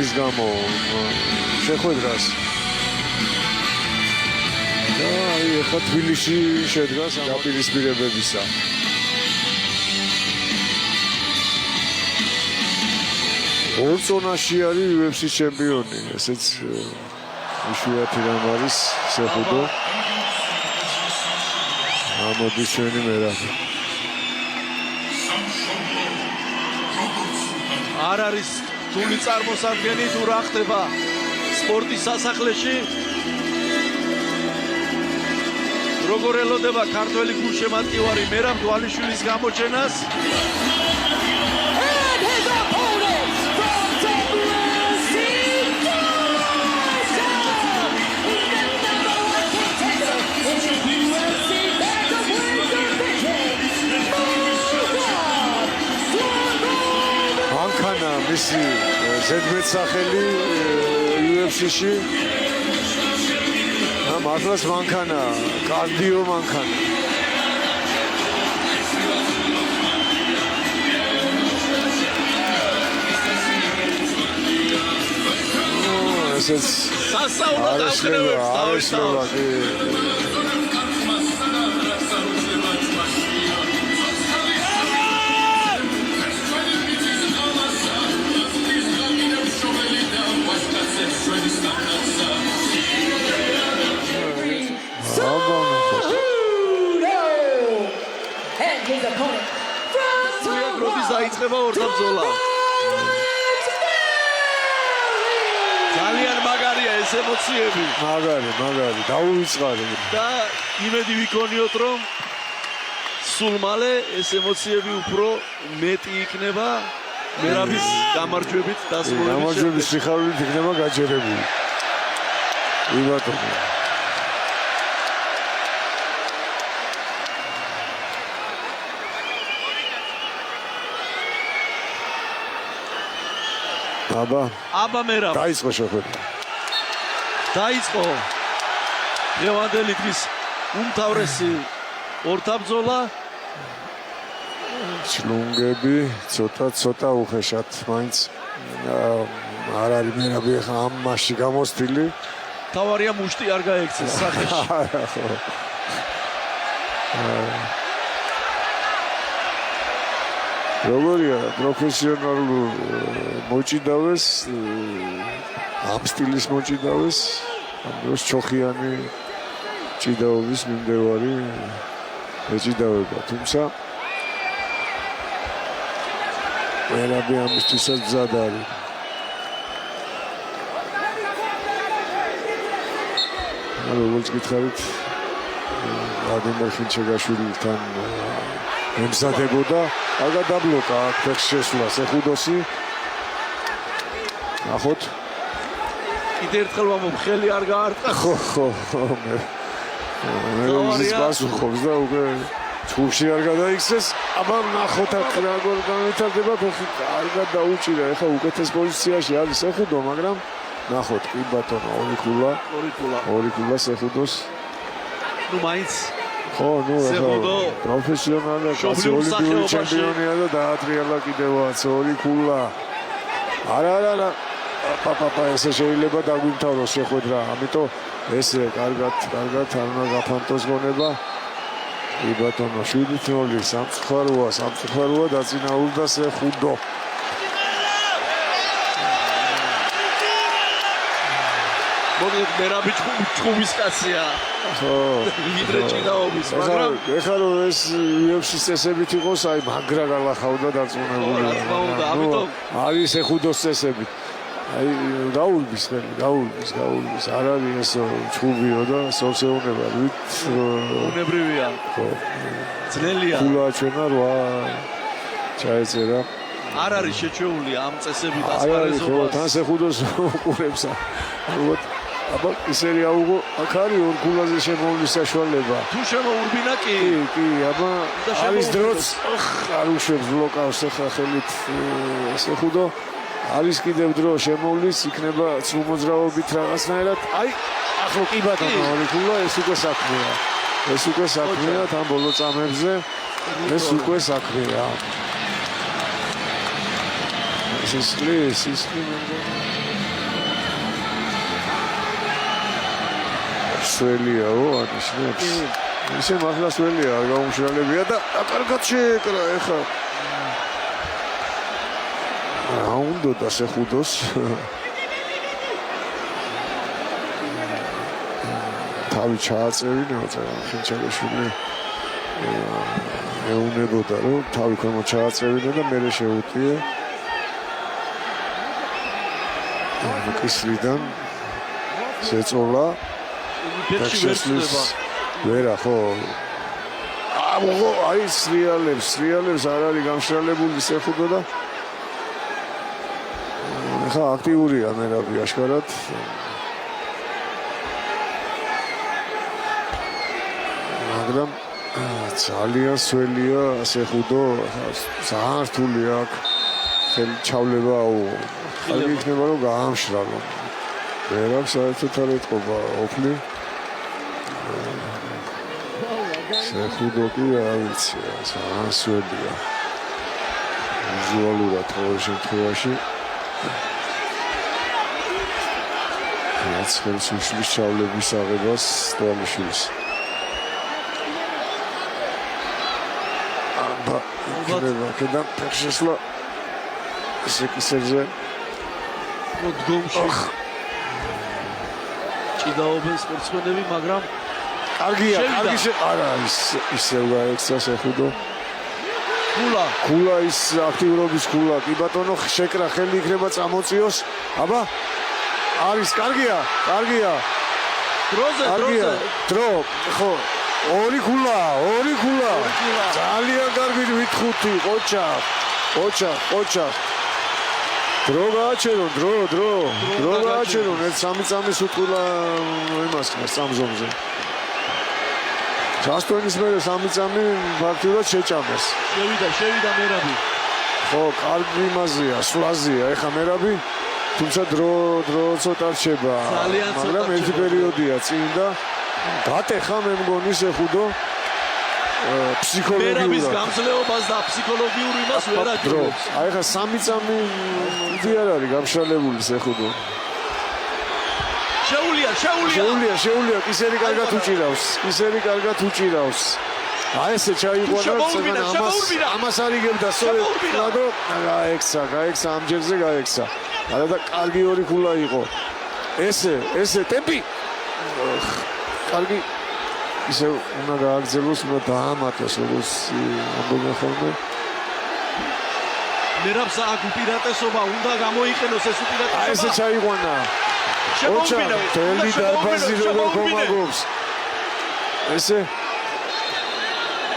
ის გამო შეხვედრას და ეხლა თბილისში შედგას დაპირისპირებებისა. ორ ზონაში არის UFC-ის ჩემპიონი, ესეც იშვიათი რამ არის სეხუდო. ამოდის ჩვენი მერაბი. არ არის თული წარმოსადგენი თუ რა ხდება სპორტის სასახლეში. როგორ ელოდება ქართველი გულშემატკივარი მერაბ დვალიშვილის გამოჩენას. მანქანა მისი ზედმეტსახელი UFC-ში მართლაც მანქანა, კარდიო მანქანა. ესეც სასაუბრო დაგრევებს დავისწავლე. დაიწყება ორთაბძოლა. ძალიან მაგარია ეს ემოციები. მაგარი, დაუვიწყარი. და იმედი ვიქონიოთ, რომ სულ მალე ეს ემოციები უფრო მეტი იქნება მერაბის გამარჯვებით დასრულებით. გამარჯვების სიხარულით იქნება გაჯერებული. იბატონო. აბა მერაბ დაიწყო შეხვედრა. დაიწყო დღევანდელი დღის უმთავრესი ორთაბძოლა. ჩლუნგები ცოტა უხეშად მაინც არ არის მერაბი ახლა ამ მასში გამოსთილი. თავარია მუშტი არ გაექცეს სახეში. როგორია პროფესიონალურ მოჭიდავეს ამ სტილის მოჭიდავეს ამ დროს ჩოხიანი ჭიდაობის მიმდევარი ეჭიდავება, თუმცა მერაბი ამისთვისაც მზად არის. როგორც გითხარით ვადიმერ ხინჩეგაშვილთან ემზადებოდა, აგა დაბლოკა აქ შესვლა სეხუდოსი. ნახოთ. კიდე ერთხელ მომხელი არ გაარტყა. ხო, მე ის პასუხობს და უკვე ჩხუბში არ გადაიქცეს. აბა ნახოთ აქ როგორ განვითარდება ფეხი. კარგად დაუჭირა, ეხლა უკეთეს პოზიციაში არის სეხუდო, მაგრამ ნახოთ, კი ბატონო, ორი ქულა სეხუდოს. ნუ მაინც ხო, ნუ ახლა პროფესიონალი ოლიმპიური ჩემპიონია და დაატრიალა კიდევაც ორი ქულა. არა, პაპა ესე შეიძლება დაგვიმთავროს შეხვედრა, ამიტომ ესე კარგად არ უნდა გაფანტოს გონება. კი ბატონო, 7-0 სამწუხაროა დაწინაურდა სეხუდო. მოგეთ მერაბი ჩხუბის კაცია. ხო, ვიდრე ჭიდაობის, მაგრამ ეხლა რომ ეს UFC-ის წესებით იყოს, აი მაგრა გალახავდა დაწუნებული. რა თქმა უნდა, ამიტომ არის ეხუდოს წესებით. აი გაურბის ხელი, გაურბის, არ არის ეს ჩხუბიო და სოციალურება, უნებრივია. ხო. ძნელია. ქულა ჩვენა 8 ჩაეწერა. არ არის შეჩეული ამ წესებით ასპარეზობას. ხო, თან სეხუდოს უყურებს. ალბათ აბა ისერი აუღო, აქ არის ორ ქულაზე შემოვლის საშუალება. თუ შემოურბინა კი, აბა არის დროც არ უშვებს ბლოკავს ახლა ხელით სეხუდო. არის კიდევ დრო შემოვლის, იქნება ცრუმოძრაობით რაღაცნაირად. აი, ახლა კი ბატონო, ორი ქულა ეს უკვე საქმეა, თან ბოლო წამებზე ეს უკვე საქმეა. სისხლი სველიაო ანიშნებს ისე მართლა სველია არ გაუმშრალებია და კარგად შეეკრა ეხა რა უნდა დასეხუდოს თავი ჩააწევინა ხინჩალაშვილი ეუნებოდა რომ თავი ქვემოთ ჩააწევინა და მერე შეუტია კისრიდან შეწოლა ვერა ხო აი სრიალებს არ არის გამშრალებული შეხუდო და ხა აქტიურია მერაბი აშკარად მაგრამ ძალიან სველია შეხუდო ძალიან რთული აქვს ხელი ჩავლება კარგი იქნება რომ გაამშრალო ვერ აქვს საერთოდ არ ეთყობა ოფლი შეხუდო კი არ ვიცი ძალიან სველია ვიზუალურად ყოველ შემთხვევაში რაც ხელს უშლის ჩავლების აღებას თვალიშვილს და ფეხშესლა ისე კისერზე დგომში ჭიდაობენ სპორტსმენები, მაგრამ კარგია, არა ისევ გაექცა შეხუდო. ქულა ის აქტიურობის ქულა, კი ბატონო, შეკრა ხელი იქნება წამოწიოს. აბა არის კარგია. დრო, ხო. ორი ქულა. ძალიან კარგი 7-5, ყოჩა. დრო გააჩერონ, დრო გააჩერონ, ეს 3 წამის უთულა იმასკნა სამზომზე. ჩასტონის მერე 3 წამი ფაქტურად შეჭამეს. შევიდა მერაბი. ხო, კარგი იმაზეა, სვლაზია, ეხა მერაბი, თუმცა დრო ცოტა რჩება, მაგრამ ერთი პერიოდია წინ და გატეხა მე მგონი შეხუდო ფსიქოლოგიურად. მერაბის გამძლეობას და ფსიქოლოგიურ იმას ვერ აძლევს. აი ხა 3 წამი იგი არ არის გამშრალებული შეხუდო. შეუულია, კისერი კარგად უჭირავს. აი ესე ჩაიყვანა, ამას არიგებდა სწორედ და გაექცა, ამჯერზე გაექცა. არა და კარგი ორი ქულა იყო. ესე ტემპი. კარგი ისე უნდა გააგრძელოს, უნდა დაამატოს, როგორც ამბობენ ხოლმე. მერაბს აქ უპირატესობა უნდა გამოიყენოს ეს უპირატესობა. აი ესე ჩაიყვანა. თელი დარბაზი როგორ კომაგობს. ესე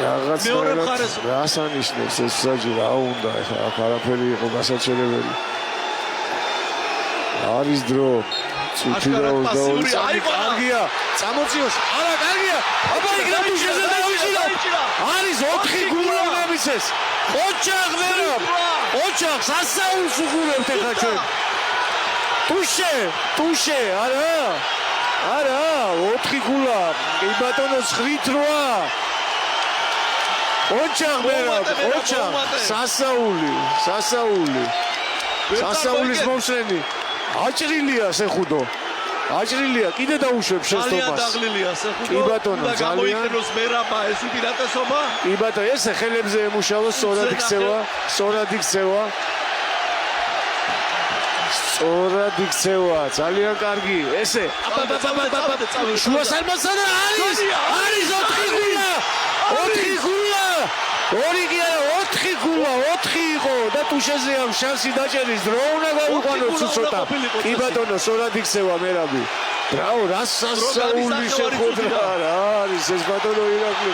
რაღაცნაირად რას ანიშნებს ეს საჯი რა უნდა ეხლა აქ არაფერი იყო გასაჩერებელი. არის დრო. წუთი და 22 წამი კარგია. წამოწიოს. არა კარგია. აბა იქ რატუშეზე დავიჭირა. არის 4 გულოვნების ეს. ოჩახ სასაულს უყურებთ ეხლა ჩვენ. ტუშე არა 4 გულა. კი ბატონო 9-8. ოჩახ სასაულის მომსრენი. აჭრილია შეხუდო. კიდე დაუშვებს შეცდომას. ძალიან დაღლილია შეხუდო. კი ბატონო ძალიან გამოიყენოს მერაბა ეს უპირატესობა. კი ბატონო ესე ხელებზე ემუშავოს სწორად იქცევა. ძალიან კარგი. ესე შუა სარმასანა არის 4 გულა. 4 იყო და ტუშეზე ამ შანსი დაჭერის დრო უნდა გავიყვანოთ ცოტა. კი ბატონო, სწორად იქცევა მერაბი. ბრავო, რა სასაული შეხვედრა არის ეს ბატონო ირაკლი.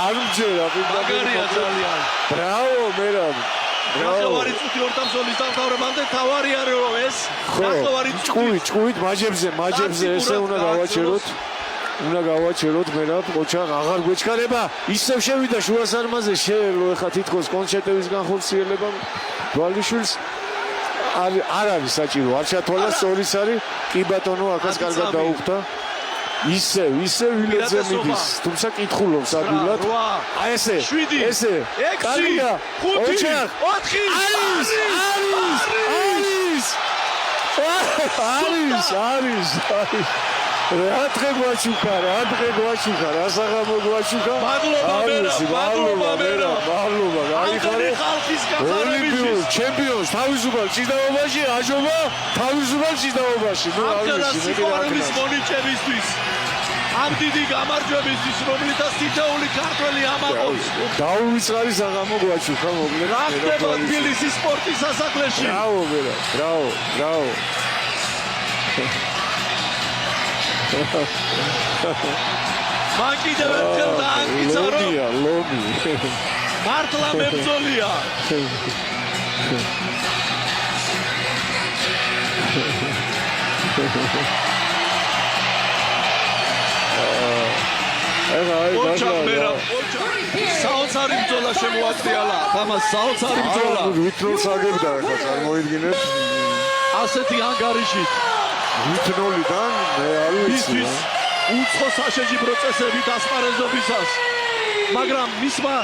არ მჯერა მაგარია ძალიან. ბრავო მერაბი. ნახევარი წუთი ორთამსოლის დამთავრებამდე თავარი არის რომ ეს ნახევარი ჭკუით მაჯებზე ესე უნდა გავაჩეროთ მერაბ ოჩახ აღარ გვეჩქარება ისევ შევიდა შუა სარმაზე შეელო ეხა თითქოს კონცერტების განხორციელება დვალიშვილს არ არის საჭირო არ ჩათვალა სწორის არის კი ბატონო ახაც კარგად დაუხდა ისევ ვილეძე მიდის თუმცა კითხულობს ადვილად აი ესე კარგია ოჩახ 4 არის რა დღე გვაჩუქა, რა საღამო გვაჩუქა. მადლობა მერა. გაიხარე ხალხის ოლიმპიურ ჩემპიონს თავისუფალ ჭიდაობაში, აჯობა თავისუფალ ჭიდაობაში. ნუ ამჯერად სიყვარულის მონიჭებისთვის, ამ დიდი გამარჯვებისთვის, რომლითაც თითოეული ქართველი ამაყობს. დაუვიწყარი საღამო გვაჩუქა, მოკლედ. რა ხდება თბილისის სპორტის სასახლეში? ბრავო, მერა, ბრავო. მან კიდევ ერთხელ დაანგიცა, რომ ლომი. მართლა მებრძოლია. საოცარი ბრძოლა შემოაგდიალა, თამას საოცარი ბრძოლა. ვითნოლს აგებდა ახლა წარმოიდგინეთ. ასეთი ანგარიშით 0-დან მე არ ვიცი. მისთვის უცხო საშეჯიბრო წესებით ასპარეზობისას, მაგრამ მისმა